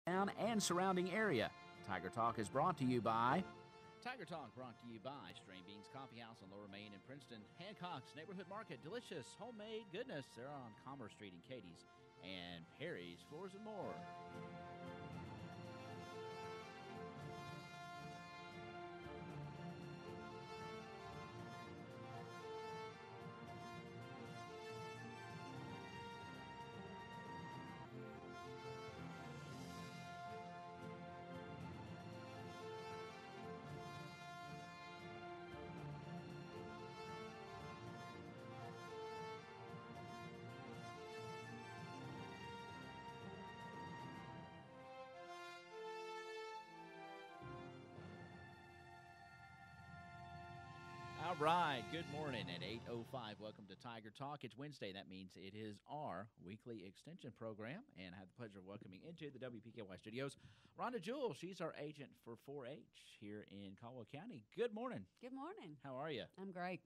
and surrounding area. Tiger Talk is brought to you by Tiger Talk, brought to you by Strain Beans Coffee House on Lower Main in Princeton, Hancock's Neighborhood Market, delicious homemade goodness. They're on Commerce Street in Katie's, and Perry's Floors and More. All right, good morning at 8:05. Welcome to Tiger Talk. It's Wednesday. That means it is our weekly extension program, and I have the pleasure of welcoming into the WPKY studios Rhonda Jewell. She's our agent for 4-H here in Caldwell County. Good morning. Good morning. How are you? I'm great.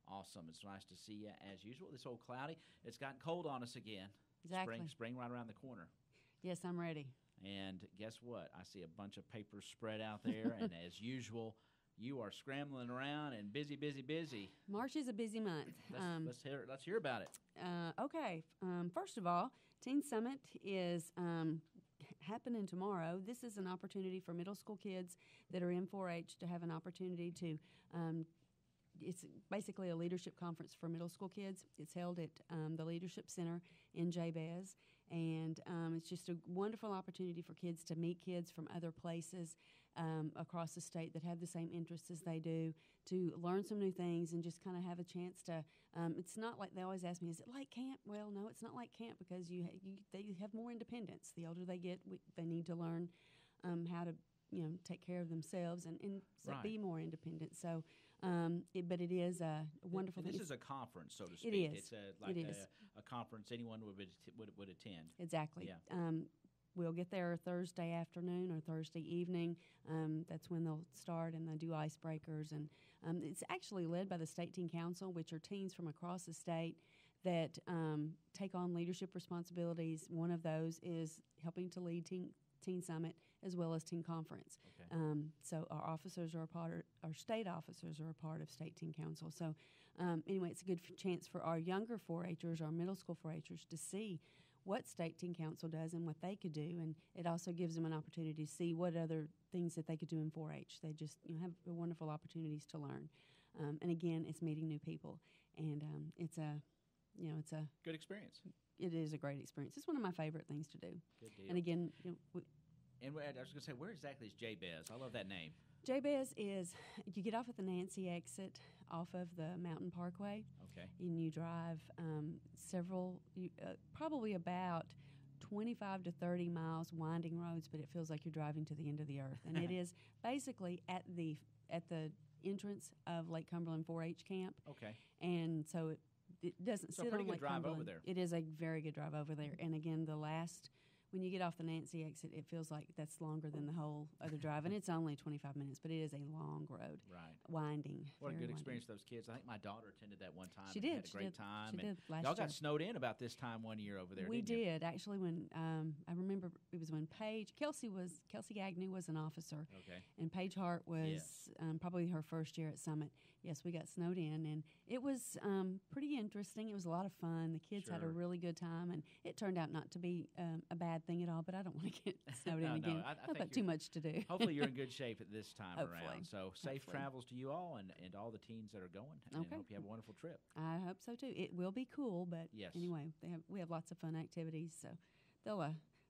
Awesome. It's nice to see you as usual. It's old cloudy. It's gotten cold on us again. Exactly. Spring right around the corner. Yes, I'm ready. And guess what? I see a bunch of papers spread out there, and as usual, you are scrambling around and busy. March is a busy month. Let's hear about it. Okay. First of all, Teen Summit is happening tomorrow. This is an opportunity for middle school kids that are in 4-H to have an opportunity to it's basically a leadership conference for middle school kids. It's held at the Leadership Center in Jabez, and it's just a wonderful opportunity for kids to meet kids from other places across the state that have the same interests as they do, to learn some new things and just kind of have a chance to. It's not like they always ask me, "Is it like camp?" Well, no, it's not like camp because they have more independence. The older they get, they need to learn how to take care of themselves and right. be more independent. So, but it is a wonderful thing. This is a conference, so to speak. It is. It's a conference anyone would attend. Exactly. Yeah. We'll get there Thursday afternoon or Thursday evening. That's when they'll start, and they do icebreakers. And it's actually led by the State Teen Council, which are teens from across the state that take on leadership responsibilities. One of those is helping to lead Teen Summit as well as Teen Conference. Okay. So our state officers are a part of State Teen Council. So anyway, it's a good chance for our younger 4-Hers, our middle school 4-Hers, to see what State Teen Council does and what they could do. And it also gives them an opportunity to see what other things that they could do in 4-H. They just have wonderful opportunities to learn. And again, it's meeting new people. And it's a good experience. It is a great experience. It's one of my favorite things to do. Good deal. And again, and I was going to say, where exactly is Jabez? I love that name. Jabez is, you get off at the Nancy exit off of the Mountain Parkway. Okay. And you drive probably about 25 to 30 miles winding roads, but it feels like you're driving to the end of the earth. And it is basically at the entrance of Lake Cumberland 4-H camp. Okay. And so it doesn't sit on Lake Cumberland. So a pretty good drive over there. It is a very good drive over there. And again, when you get off the Nancy exit, it feels like that's longer than the whole other drive. And it's only 25 minutes, but it is a long road. Right. Winding. What a good experience for those kids. I think my daughter attended that one time. She did. Had a great time. She did last y'all year. got snowed in about this time one year over there, We didn't you? did. Actually, when I remember it was when Kelsey Agnew was an officer. Okay. And Paige Hart was probably her first year at Summit. Yes, we got snowed in, and it was pretty interesting. It was a lot of fun. The kids had a really good time, and it turned out not to be a bad thing at all, but I don't want to get snowed in again. I've got too much to do. Hopefully you're in good shape at this time Hopefully. around. So safe travels to you all and all the teens that are going. And Okay. hope you have a wonderful trip. I hope so too. It will be cool, but anyway, we have lots of fun activities, so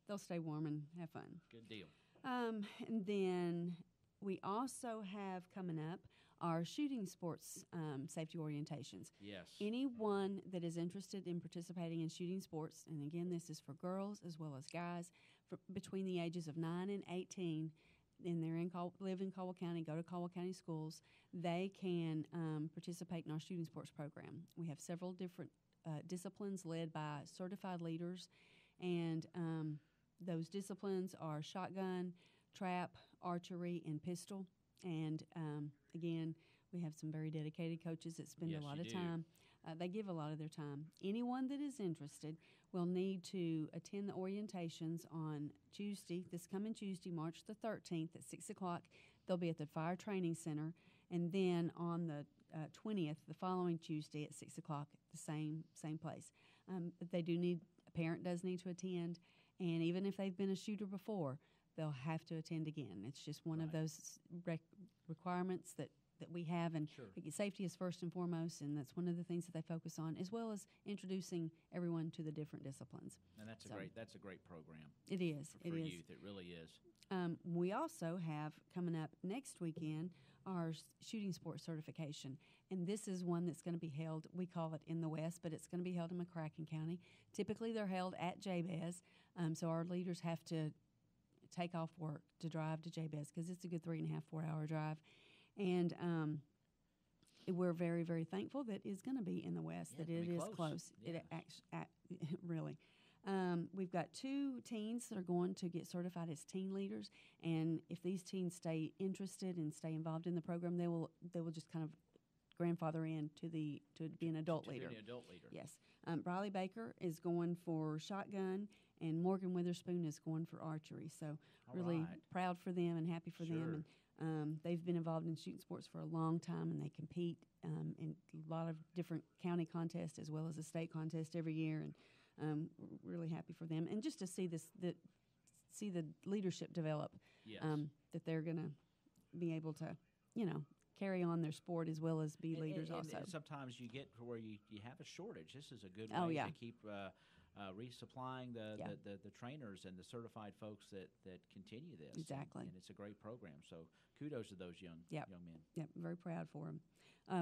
they'll stay warm and have fun. Good deal. And then we also have coming up our shooting sports safety orientations. Yes. Anyone that is interested in participating in shooting sports, and again, this is for girls as well as guys, between the ages of 9 and 18, and live in Caldwell County, go to Caldwell County schools, they can participate in our shooting sports program. We have several different disciplines led by certified leaders, and those disciplines are shotgun, trap, archery, and pistol. And again, we have some very dedicated coaches that spend a lot of time. They give a lot of their time. Anyone that is interested, will need to attend the orientations on Tuesday, this coming Tuesday, March the 13th at 6 o'clock. They'll be at the Fire Training Center. And then on the 20th, the following Tuesday at 6 o'clock, the same place. They do need, a parent does need to attend. And even if they've been a shooter before, they'll have to attend again. It's just one of those requirements that we have, and safety is first and foremost, and that's one of the things that they focus on, as well as introducing everyone to the different disciplines. And that's a great program. It is. For youth. It really is. We also have coming up next weekend our shooting sports certification, and this is one that's going to be held. We call it in the West, but it's going to be held in McCracken County. Typically, they're held at Jabez, so our leaders have to take off work to drive to Jabez because it's a good 3.5-4 hour drive. And we're very, very thankful that it's going to be in the West, that it is close. Yeah. Really. We've got 2 teens that are going to get certified as teen leaders, and if these teens stay interested and stay involved in the program, they will just kind of grandfather in to be an adult leader. Be an adult leader. Yes. Riley Baker is going for shotgun, and Morgan Witherspoon is going for archery. So really proud for them and happy for them. And they've been involved in shooting sports for a long time, and they compete in a lot of different county contests as well as a state contest every year. And we're really happy for them. And just to see see the leadership develop, that they're going to be able to, carry on their sport as well as be leaders also. And sometimes you get to where you have a shortage. This is a good way to keep resupplying the trainers and the certified folks that continue this. Exactly. And it's a great program. So kudos to those young men. Yep, very proud for them.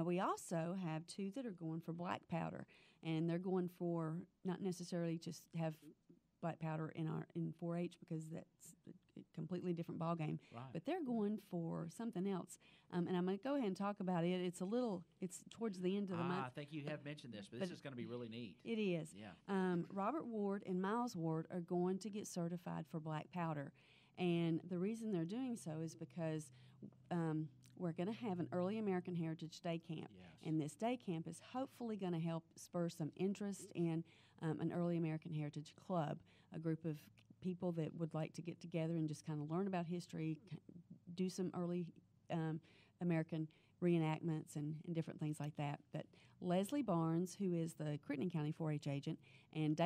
We also have 2 that are going for black powder, and they're going for not necessarily just have black powder in 4-H because that's a completely different ball game. Right. But they're going for something else, and I'm going to go ahead and talk about it. It's towards the end of the month. I think you have mentioned this, but this is going to be really neat. It is. Yeah. Robert Ward and Miles Ward are going to get certified for black powder, and the reason they're doing so is because we're going to have an Early American Heritage Day Camp, and this day camp is hopefully going to help spur some interest in an Early American Heritage Club, a group of people that would like to get together and just kind of learn about history, do some early American reenactments and different things like that. But Leslie Barnes, who is the Crittenden County 4-H agent, and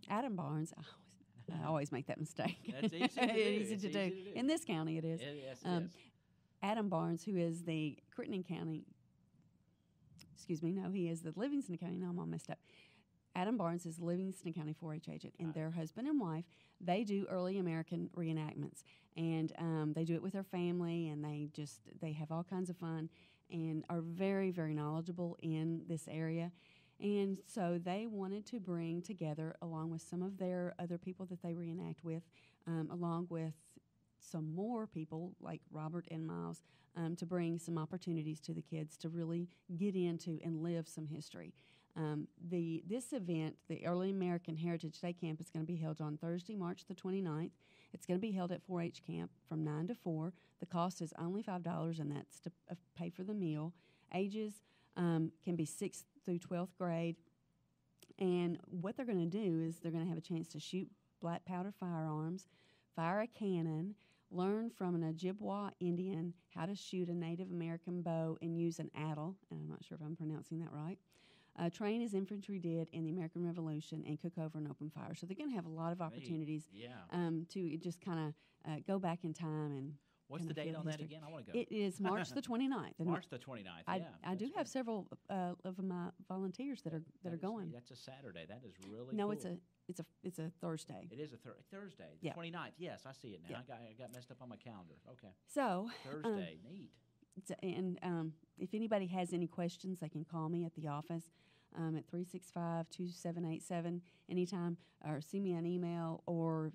Adam Barnes, I always make that mistake. That's easy to do. In this county, it is. Yes, it is. Adam Barnes, who is the Crittenden County, he is the Livingston County. No, I'm all messed up. Adam Barnes is the Livingston County 4-H agent, and their husband and wife, they do early American reenactments, and they do it with their family, and they have all kinds of fun, and are very, very knowledgeable in this area. And so they wanted to bring together, along with some of their other people that they reenact with, along with some more people like Robert and Miles, to bring some opportunities to the kids to really get into and live some history. This event, the Early American Heritage Day Camp, is going to be held on Thursday, March the 29th. It's going to be held at 4-H Camp from 9 to 4. The cost is only $5, and that's to pay for the meal. Ages can be 6th through 12th grade. And what they're going to do is they're going to have a chance to shoot black powder firearms, fire a cannon, learn from an Ojibwa Indian how to shoot a Native American bow and use an addle, and I'm not sure if I'm pronouncing that right. Train as infantry did in the American Revolution, and cook over an open fire. So they're going to have a lot of opportunities to just kind of go back in time and. What's the date on that again? I want to go. It is March the 29th. March the 29th. I do have several of my volunteers that are going. That's a Saturday. That is really no. Cool. It's a Thursday. It is a Thursday. Yeah. 29th. Yes, I see it now. I got messed up on my calendar. Okay. So Thursday, neat. And if anybody has any questions, they can call me at the office at 365-2787 anytime, or send me an email or.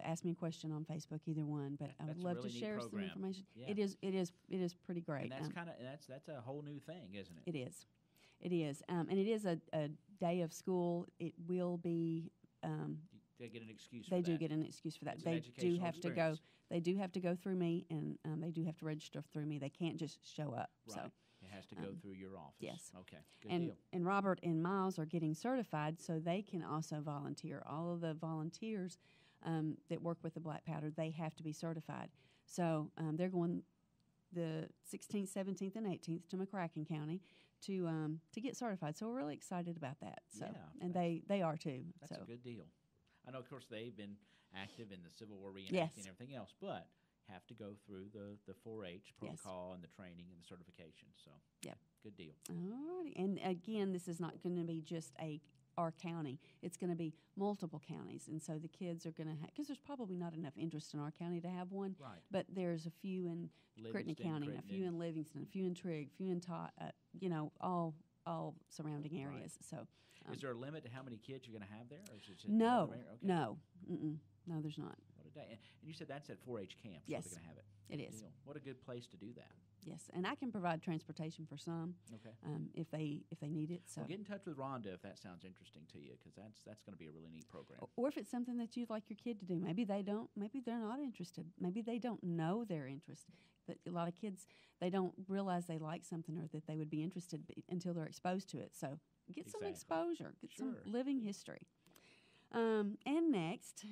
Ask me a question on Facebook, either one. But I would love really to share program. some information. Yeah. It is pretty great. And that's a whole new thing, isn't it? It is, and it is a day of school. It will be. They get an excuse. They do get an excuse for that. It's they do have experience. to go. They do have to go through me, and they do have to register through me. They can't just show up. Right. So It has to go through your office. Yes. Okay, good deal. And Robert and Miles are getting certified, so they can also volunteer. All of the volunteers that work with the black powder, they have to be certified. So they're going the 16th, 17th, and 18th to McCracken County to get certified. So we're really excited about that. So and they are too. That's a good deal. I know, of course, they've been active in the Civil War reenacting Yes. and everything else, but have to go through the 4-H protocol and the training and the certification. So, good deal. Alrighty. And again, this is not going to be just our county. It's going to be multiple counties. And so the kids are going to have, because there's probably not enough interest in our county to have one. Right. But there's a few in Crittenden County, a few in Livingston, a few in Trigg, a few in Todd, all surrounding areas. Right. So, is there a limit to how many kids you're going to have there? Or is it just no, okay. no, no, there's not. What a day. And you said that's at 4-H camp. Yes. So they're going to have it. It is. Deal. What a good place to do that. Yes, and I can provide transportation for some. Okay. If they need it. So get in touch with Rhonda if that sounds interesting to you, because that's going to be a really neat program. Or if it's something that you'd like your kid to do, maybe they're not interested. Maybe they don't know they're interested. But a lot of kids, they don't realize they like something or that they would be interested until they're exposed to it. So get some exposure, get some living history. And next,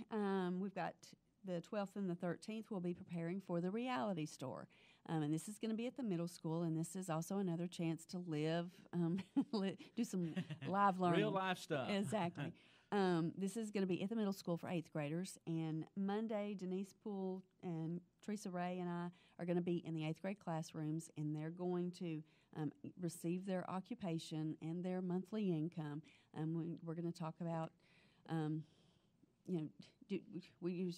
we've got the 12th and the 13th. We'll be preparing for the reality store. And this is going to be at the middle school, and this is also another chance to live, do some live learning. Real life stuff. Exactly. This is going to be at the middle school for 8th graders. And Monday, Denise Poole and Teresa Ray and I are going to be in the 8th grade classrooms, and they're going to receive their occupation and their monthly income. We're going to talk about, we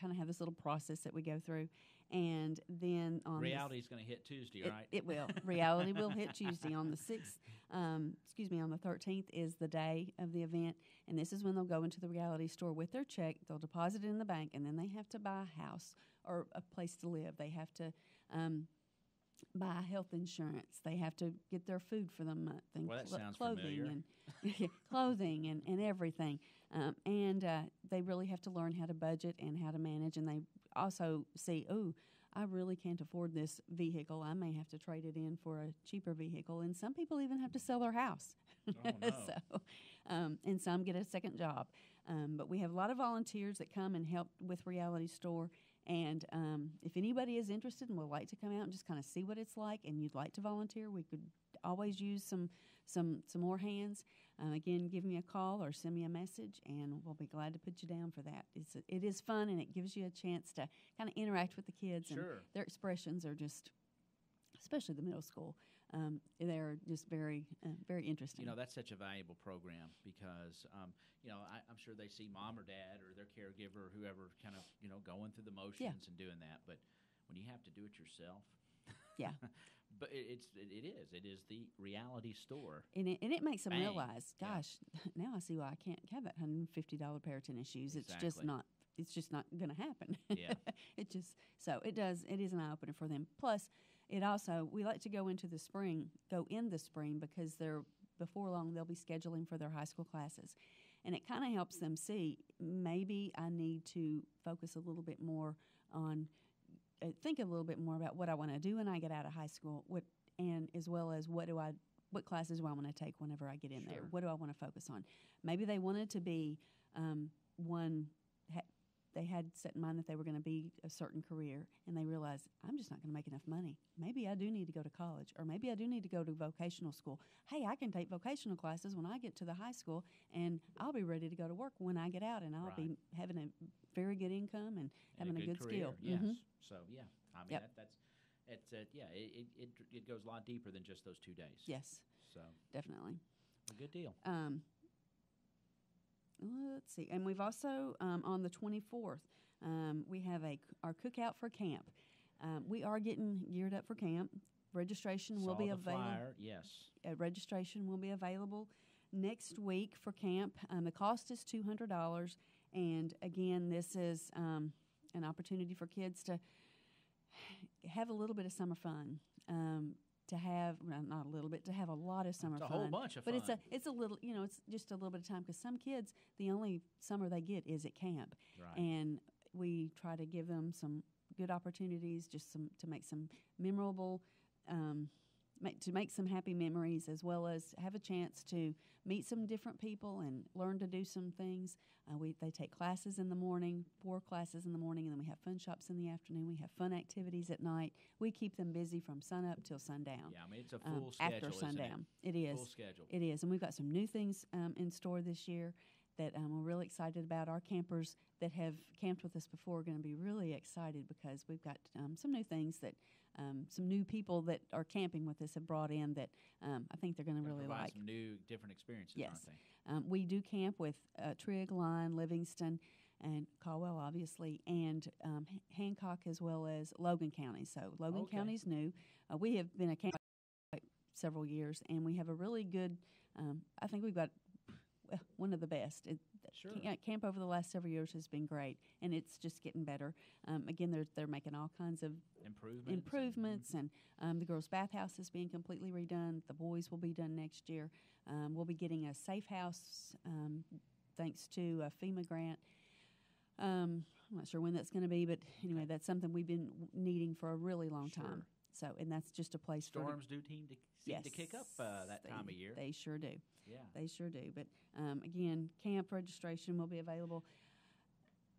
kind of have this little process that we go through. And then on reality's going to hit Tuesday, right? It will. Reality will hit Tuesday. On the 6th, on the 13th is the day of the event, and this is when they'll go into the reality store with their check. They'll deposit it in the bank, and then they have to buy a house or a place to live. They have to buy health insurance. They have to get their food for the month and that sounds clothing familiar. and clothing and everything. And they really have to learn how to budget and how to manage. And they also see, I really can't afford this vehicle. I may have to trade it in for a cheaper vehicle. And some people even have to sell their house. Oh, no. And some get a second job. But we have a lot of volunteers that come and help with Reality Store. And if anybody is interested and would like to come out and just kind of see what it's like, and you'd like to volunteer, we could always use some more hands. Again, give me a call or send me a message, and we'll be glad to put you down for that. It is fun, and it gives you a chance to kind of interact with the kids. Sure. And their expressions are just, especially the middle school, they're just very, very interesting. That's such a valuable program because, I'm sure they see mom or dad or their caregiver or whoever kind of, going through the motions and doing that. But when you have to do it yourself, yeah. But it is the reality store. And it makes them Bang. Realize, gosh, now I see why I can't have that $150 pair of tennis shoes. Exactly. It's just not going to happen. Yeah. It is an eye opener for them. Plus, we like to go in the spring because before long they'll be scheduling for their high school classes. And it kind of helps them see, maybe I need to focus a little bit more on, think a little bit more about what I want to do when I get out of high school, and as well as what classes do I want to take whenever I get in there? What do I want to focus on? Maybe they wanted to be they had set in mind that they were going to be a certain career, and they realized, I'm just not going to make enough money. Maybe I do need to go to college, or maybe I do need to go to vocational school. Hey, I can take vocational classes when I get to the high school, and I'll be ready to go to work when I get out, and I'll be having a very good income and having a good career, skill. Yes. Mm-hmm. So, I mean, it goes a lot deeper than just those 2 days. Yes. So definitely. A good deal. Let's see. And we've also, on the 24th, we have our cookout for camp. We are getting geared up for camp. Registration will be available. Flyer, yes. Registration will be available next week for camp. The cost is $200. And again, this is an opportunity for kids to have a little bit of summer fun. To have not a little bit, to have a lot of summer fun. It's a whole bunch of fun. But it's a little, it's just a little bit of time, because some kids, the only summer they get is at camp. Right. And we try to give them some good opportunities, just to make some memorable make some happy memories, as well as have a chance to meet some different people and learn to do some things. They take classes in the morning, 4 classes in the morning, and then we have fun shops in the afternoon. We have fun activities at night. We keep them busy from sun up till sundown. Yeah, I mean, it's a full schedule, after sundown. It is. Full schedule. It is, and we've got some new things in store this year that we're really excited about. Our campers that have camped with us before are going to be really excited because we've got some new things that some new people that are camping with us have brought in that I think they're going to really like. Some new, different experiences, yes. aren't they? We do camp with Trigg, Line, Livingston, and Caldwell, obviously, and Hancock, as well as Logan County. So Logan County's new. We have been a camp several years, and we have a really good, I think we've got one of the best. Sure. Camp over the last several years has been great, and it's just getting better. Again, they're making all kinds of improvements, and the girls' bathhouse is being completely redone. The boys will be done next year. We'll be getting a safe house thanks to a FEMA grant. I'm not sure when that's going to be, but anyway, that's something we've been needing for a really long time. So, and that's just a place storms do seem to kick up that time of year. They sure do. Yeah, they sure do. But again, camp registration will be available.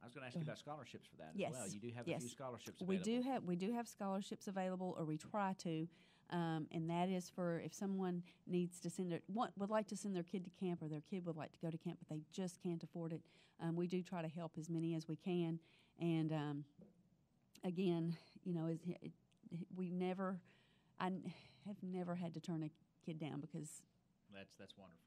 I was going to ask you about scholarships for that yes. as well. You do have a few scholarships available. We do have scholarships available, or we try to, and that is for if someone needs to would like to send their kid to camp, or their kid would like to go to camp, but they just can't afford it. We do try to help as many as we can, and again, I have never had to turn a kid down because that's wonderful.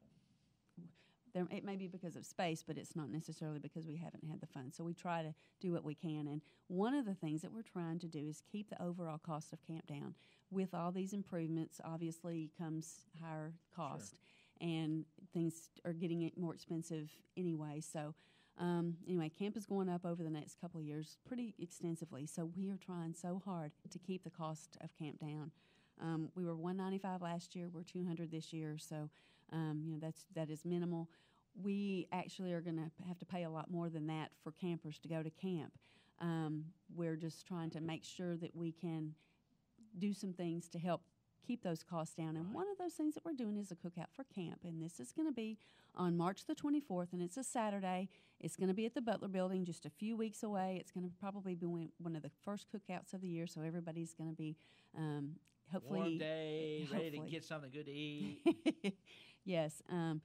It may be because of space, but it's not necessarily because we haven't had the fun. So we try to do what we can. And one of the things that we're trying to do is keep the overall cost of camp down. With all these improvements, obviously comes higher cost, and things are getting more expensive anyway. So anyway, camp is going up over the next couple of years pretty extensively. So we are trying so hard to keep the cost of camp down. We were $195 last year. We're $200 this year. So that is minimal. We actually are going to have to pay a lot more than that for campers to go to camp. We're just trying to make sure that we can do some things to help keep those costs down. And one of those things that we're doing is a cookout for camp. And this is going to be on March the 24th, and it's a Saturday. It's going to be at the Butler Building just a few weeks away. It's going to probably be one of the first cookouts of the year, so everybody's going to be hopefully warm day, ready to get something good to eat. Yes. Our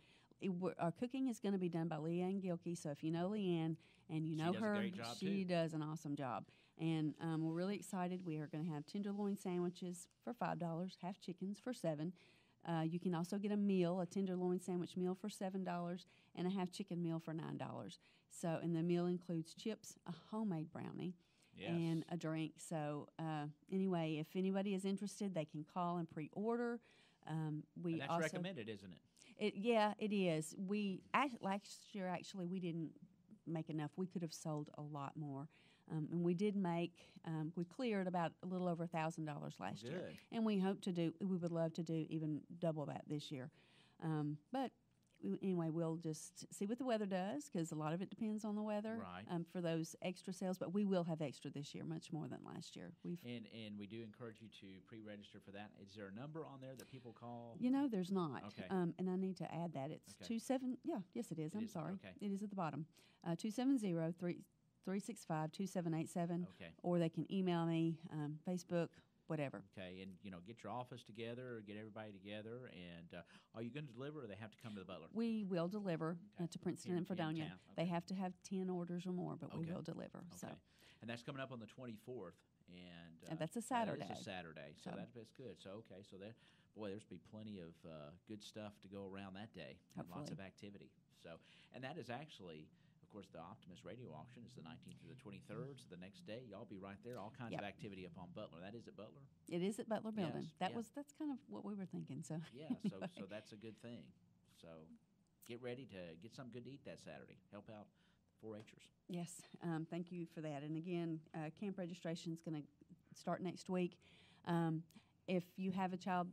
cooking is going to be done by Leanne Gilkey. So if you know Leanne and you know her, she does an awesome job. And we're really excited. We are going to have tenderloin sandwiches for $5, half chickens for $7. You can also get a meal, a tenderloin sandwich meal for $7, and a half chicken meal for $9. So, and the meal includes chips, a homemade brownie, and a drink. So anyway, if anybody is interested, they can call and pre-order. And that's recommended, isn't it? It is. Last year, actually, we didn't make enough. We could have sold a lot more. And we did we cleared about a little over $1,000 last year. And we would love to do even double that this year. But anyway, we'll just see what the weather does, because a lot of it depends on the weather for those extra sales. But we will have extra this year, much more than last year. And we do encourage you to pre-register for that. Is there a number on there that people call? There's not. Okay. And I need to add that. It's 27. Yeah, yes, it is. I'm sorry. Okay. It is at the bottom. 270-365-2787. Okay. Or they can email me, Facebook, whatever. Okay, and get your office together, or get everybody together, and are you going to deliver, or they have to come to the Butler? We will deliver to Princeton and Fredonia. Okay. They have to have 10 orders or more, but we will deliver. Okay. So, and that's coming up on the 24th, and that's a Saturday. That is a Saturday, so that's good. So so there's be plenty of good stuff to go around that day. Hopefully. Lots of activity. So, and that is actually. Of course, the Optimist Radio Auction is the 19th through the 23rd, so the next day y'all be right there. All kinds of activity up on Butler. That is at Butler? It is at Butler Building. Yes, That's kind of what we were thinking. So anyway. so that's a good thing. So get ready to get something good to eat that Saturday. Help out 4-H'ers. Yes, thank you for that. And again, camp registration is going to start next week. If you have a child,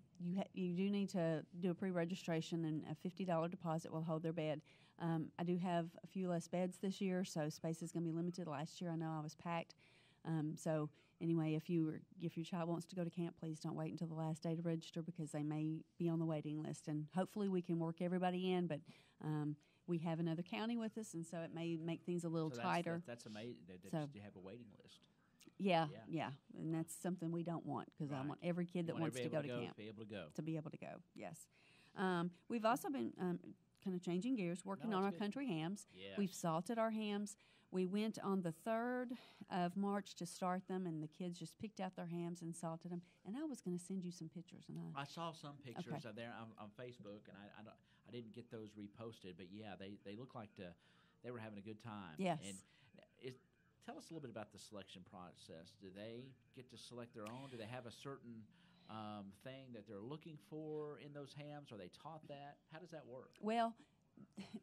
you do need to do a pre-registration, and a $50 deposit will hold their bed. I do have a few less beds this year, so space is going to be limited. Last year, I know I was packed. So anyway, if your child wants to go to camp, please don't wait until the last day to register because they may be on the waiting list. And hopefully we can work everybody in, but we have another county with us, and so it may make things a little tighter. That's amazing that you have a waiting list. Yeah, and that's something we don't want because I want every kid that wants to go to camp to be able to go. To be able to go, yes. We've also been kind of changing gears, working on our country hams. Yes. We've salted our hams. We went on the 3rd of March to start them, and the kids just picked out their hams and salted them. And I was going to send you some pictures. I saw some pictures there on Facebook, and I didn't get those reposted, but yeah, they look like they were having a good time. Yes. And tell us a little bit about the selection process. Do they get to select their own? Do they have a certain thing that they're looking for in those hams? Are they taught that? How does that work? Well,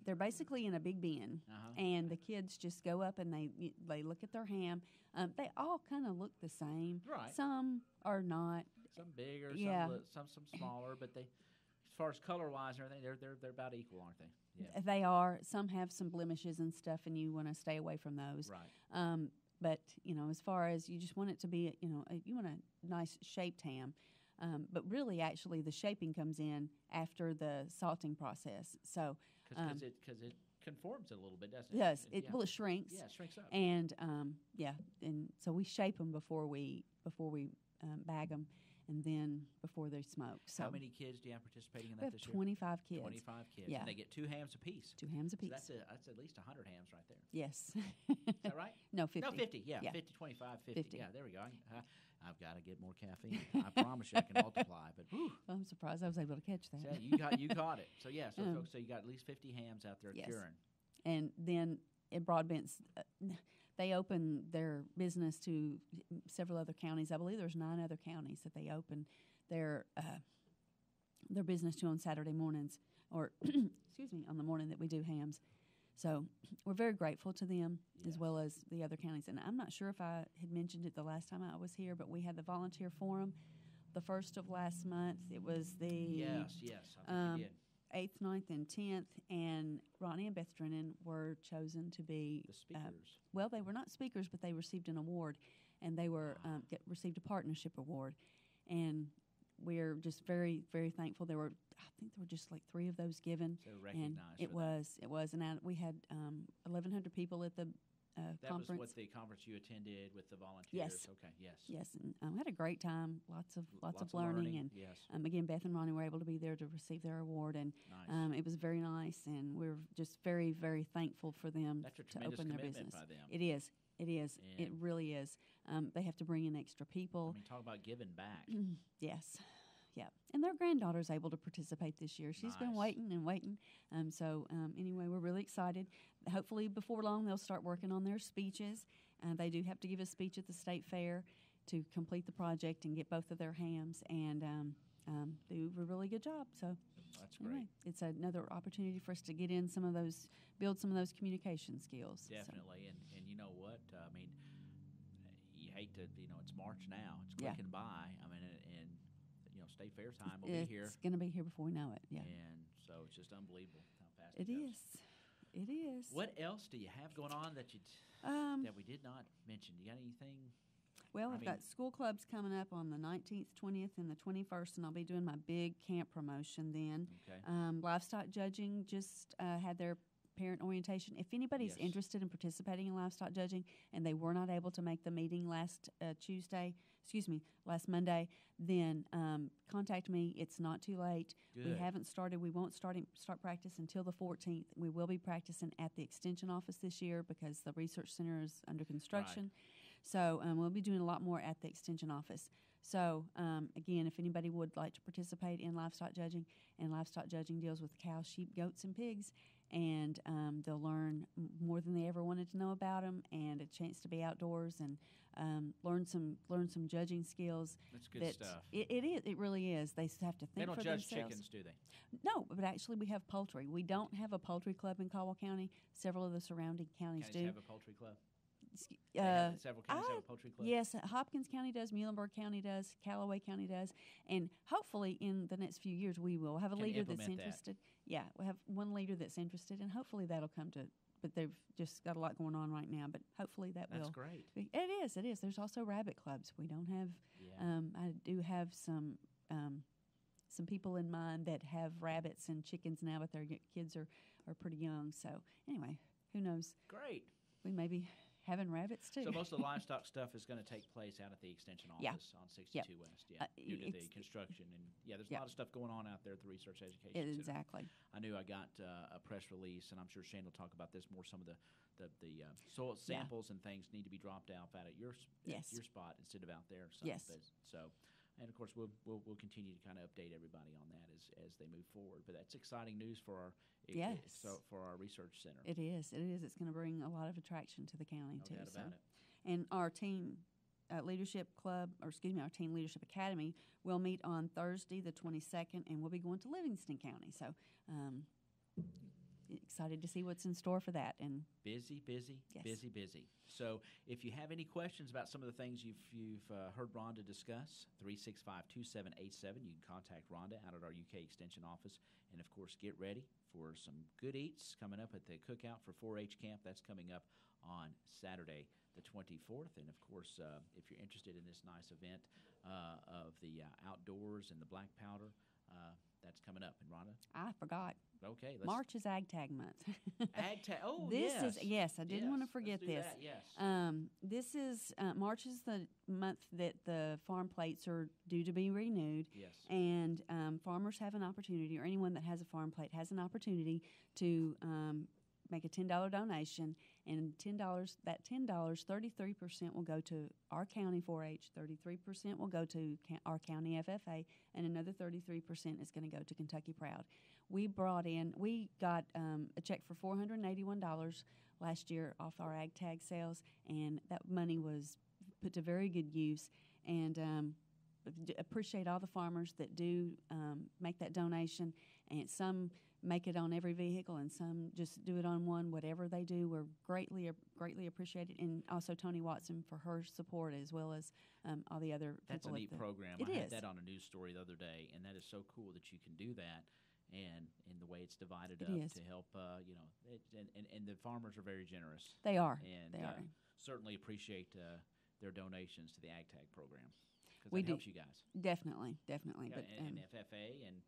they're basically in a big bin, and the kids just go up and they look at their ham. They all kind of look the same. Right. Some are not. Some bigger, some smaller, but they, as far as color-wise and everything, they're about equal, aren't they? Yeah. They are. Some have some blemishes and stuff, and you want to stay away from those. Right. But as far as you just want it to be, you want a nice shaped ham. But really, actually, the shaping comes in after the salting process. So because it conforms it a little bit, doesn't it? Yes, it shrinks. Yeah, it shrinks up. And and so we shape them before we bag them, and then before they smoke. So how many kids do you have participating in we that have this year? 25 kids. 25 kids. Yeah. And they get 2 hams apiece. 2 hams apiece. So that's at least 100 hams right there. Yes. Is that right? No, 50. No, 50. Yeah, Yeah. 50, 25, 50. 50. Yeah, there we go. I've got to get more caffeine. I promise you I can multiply. But whew. I'm surprised I was able to catch that. So you caught it. So yeah, folks, so you got at least 50 hams out there curing. And then in Broadbent's, they open their business to several other counties. I believe there's 9 other counties that they open their business to on Saturday mornings, or excuse me, on the morning that we do hams. So we're very grateful to them, as well as the other counties. And I'm not sure if I had mentioned it the last time I was here, but we had the volunteer forum the 1st of last month. It was the yes, I think you did. 8th, 9th, and 10th, and Ronnie and Beth Drennan were chosen to be the speakers. Well, they were not speakers, but they received an award, and they were received a partnership award, and we're just very, very thankful. I think there were just like 3 of those given, so recognized. And it was, and we had 1,100 people at the that conference. That was what the conference you attended with the volunteers. Yes. Okay. Yes. Yes, and we had a great time. Lots of learning, and yes. Again, Beth and Ronnie were able to be there to receive their award, and nice. It was very nice, and we're just very, very thankful for them to open their business. By them. It is. It really is. They have to bring in extra people. I mean, talk about giving back. Yes. Yeah, and their granddaughter's able to participate this year. She's been waiting and waiting. Anyway, we're really excited. Hopefully, before long, they'll start working on their speeches. They do have to give a speech at the state fair to complete the project and get both of their hams, and do a really good job. So that's anyway, great. It's another opportunity for us to get in build some of those communication skills. Definitely, and you know what? I mean, you hate to, it's March now. It's clicking by. I mean, and State Fair time will be here. It's going to be here before we know it. Yeah. And so it's just unbelievable how fast it goes. It is. What else do you have going on that that we did not mention? You got anything? Well, I've got school clubs coming up on the 19th, 20th, and the 21st, and I'll be doing my big camp promotion then. Okay. Livestock judging just had their parent orientation. If anybody's interested in participating in livestock judging and they were not able to make the meeting last Monday, then contact me. It's not too late. Good. We haven't started. We won't start practice until the 14th. We will be practicing at the Extension office this year because the Research Center is under construction. Right. So we'll be doing a lot more at the Extension office. So, again, if anybody would like to participate in livestock judging, and livestock judging deals with cows, sheep, goats, and pigs, and they'll learn more than they ever wanted to know about them, and a chance to be outdoors and learn some judging skills. That's good stuff. It is. It really is. They have to think for themselves. They don't judge chickens, do they? No, but actually we have poultry. We don't have a poultry club in Caldwell County. Several of the surrounding counties do. Have a poultry club? Several counties have a poultry club? Yes, Hopkins County does, Muhlenberg County does, Callaway County does, and hopefully in the next few years we will have a leader that's interested. Yeah, we'll have one leader that's interested, and hopefully that'll come to but they've just got a lot going on right now. But hopefully That's great. It is. It is. There's also rabbit clubs. We don't have. Yeah. I do have some people in mind that have rabbits and chickens now, but their kids are pretty young. So anyway, who knows? Great. We may be having rabbits too. So most of the livestock stuff is going to take place out at the Extension office on 62 West, due to the construction. And, there's a lot of stuff going on out there at the Research Education Center. Exactly. I knew I got a press release, and I'm sure Shane will talk about this more. Some of the soil samples and things need to be dropped off out at your spot instead of out there. So, and of course, we'll continue to kind of update everybody on that as they move forward. But that's exciting news for our for our research center. It is. It is. It's going to bring a lot of attraction to the county too. No doubt about it. And our teen leadership club, our teen leadership academy, will meet on Thursday the 22nd, and we'll be going to Livingston County. So. Excited to see what's in store for that. And busy. So if you have any questions about some of the things you've heard Rhonda discuss, 365-2787, you can contact Rhonda out at our UK Extension office. And, of course, get ready for some good eats coming up at the Cookout for 4-H camp. That's coming up on Saturday the 24th. And, of course, if you're interested in this nice event of the outdoors and the black powder, that's coming up. And Rhonda? I forgot. Okay. March is Ag Tag Month. Ag Tag. Oh, I didn't want to forget this. That, yes. This is March is the month that the farm plates are due to be renewed. Yes. And farmers have an opportunity, or anyone that has a farm plate has an opportunity to make a $10 donation, and that $10, 33% will go to our county 4-H, 33% will go to our county FFA, and another 33% is going to go to Kentucky Proud. We got a check for $481 last year off our ag tag sales, and that money was put to very good use. And appreciate all the farmers that do make that donation, and some make it on every vehicle, and some just do it on one. Whatever they do, we're greatly appreciated. And also Tony Watson for her support, as well as all the other That's people. That's a neat program. I had that on a news story the other day, and that is so cool that you can do that. And in the way it's divided up to help, and the farmers are very generous. They are. And they are. Certainly appreciate their donations to the Ag Tag program, because that helps you guys. Definitely. Yeah, but, and FFA and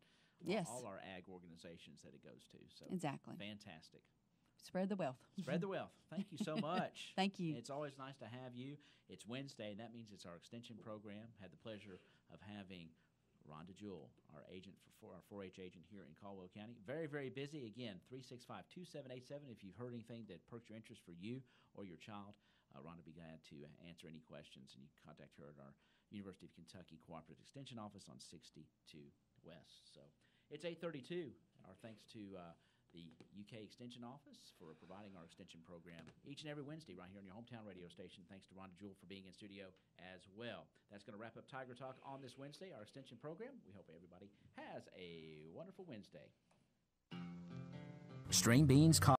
all our ag organizations that it goes to. So exactly. Fantastic. Spread the wealth. Spread the wealth. Thank you so much. Thank you. It's always nice to have you. It's Wednesday, and that means it's our extension program. Had the pleasure of having Rhonda Jewell, our agent for our 4-H agent here in Caldwell County. Very, very busy. Again, 365-2787. If you've heard anything that perked your interest for you or your child, Rhonda will be glad to answer any questions, and you can contact her at our University of Kentucky Cooperative Extension Office on 62 West. So it's 8:32. Our thanks to the UK Extension Office for providing our extension program each and every Wednesday right here on your hometown radio station. Thanks to Rhonda Jewell for being in studio as well. That's going to wrap up Tiger Talk on this Wednesday, our extension program. We hope everybody has a wonderful Wednesday. String beans